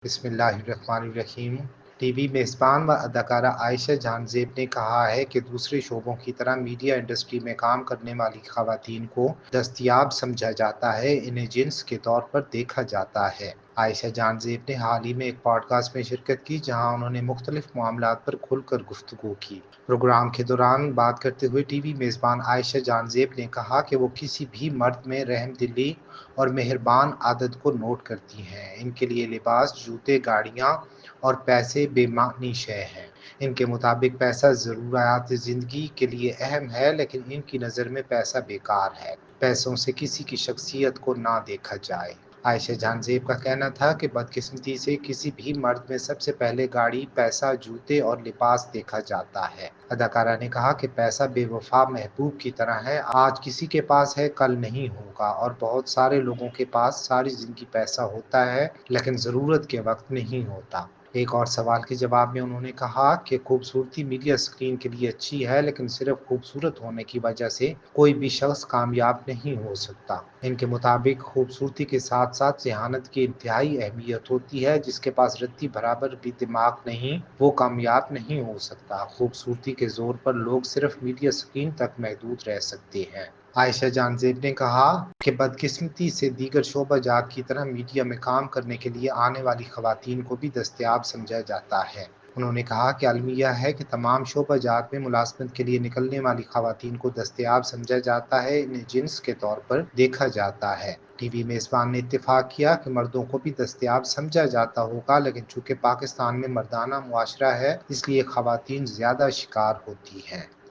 बिस्मिल्लाहिर्रहमानिर्रहीम। टीवी मेज़बान व अदाकारा आयशा जान ज़ेब ने कहा है कि दूसरे शोबों की तरह मीडिया इंडस्ट्री में काम करने वाली ख़वातीन को दस्तयाब समझा जाता है, इन्हें जिन्स के तौर पर देखा जाता है। आयशा जान ज़ेब ने हाल ही में एक पॉडकास्ट में शिरकत की, जहां उन्होंने मुख्तलिफ मामलात पर खुलकर गुफ्तगू की। प्रोग्राम के दौरान बात करते हुए टीवी मेज़बान आयशा जान ज़ेब ने कहा कि वो किसी भी मर्द में रहमदिली और मेहरबान आदत को नोट करती हैं। इनके लिए लिबास, जूते, गाड़ियाँ और पैसे बेमानी शय हैं। इनके मुताबिक पैसा ज़रूरियात ज़िंदगी के लिए अहम है, लेकिन इनकी नज़र में पैसा बेकार है। पैसों से किसी की शख्सियत को ना देखा जाए। आयशा जान ज़ेब का कहना था कि बदकिस्मती से किसी भी मर्द में सबसे पहले गाड़ी, पैसा, जूते और लिबास देखा जाता है। अदाकारा ने कहा कि पैसा बेवफा महबूब की तरह है, आज किसी के पास है, कल नहीं होगा, और बहुत सारे लोगों के पास सारी जिंदगी पैसा होता है, लेकिन ज़रूरत के वक्त नहीं होता। एक और सवाल के जवाब में उन्होंने कहा कि खूबसूरती मीडिया स्क्रीन के लिए अच्छी है, लेकिन सिर्फ खूबसूरत होने की वजह से कोई भी शख्स कामयाब नहीं हो सकता। इनके मुताबिक खूबसूरती के साथ साथ ज़हानत की इंतहाई अहमियत होती है। जिसके पास रत्ती बराबर भी दिमाग नहीं, वो कामयाब नहीं हो सकता। खूबसूरती के जोर पर लोग सिर्फ मीडिया स्क्रीन तक महदूद रह सकते हैं। आयशा जान ज़ेब ने कहा कि बदकिस्मती से दीगर शोबाजात की तरह मीडिया में काम करने के लिए आने वाली ख़वातीन को भी दस्तयाब समझा जाता है। उन्होंने कहा कि अलमिया है कि तमाम शोबाजात में मुलाजमत के लिए निकलने वाली ख़वातीन को दस्तयाब समझा जाता है, इन्हें जिन्स के तौर पर देखा जाता है। टीवी मेज़बान ने इत्तेफाक किया कि मर्दों को भी दस्तयाब समझा जाता होगा, लेकिन चूंकि पाकिस्तान में मर्दाना मुआशरा है, इसलिए ख़वातीन ज़्यादा शिकार होती हैं।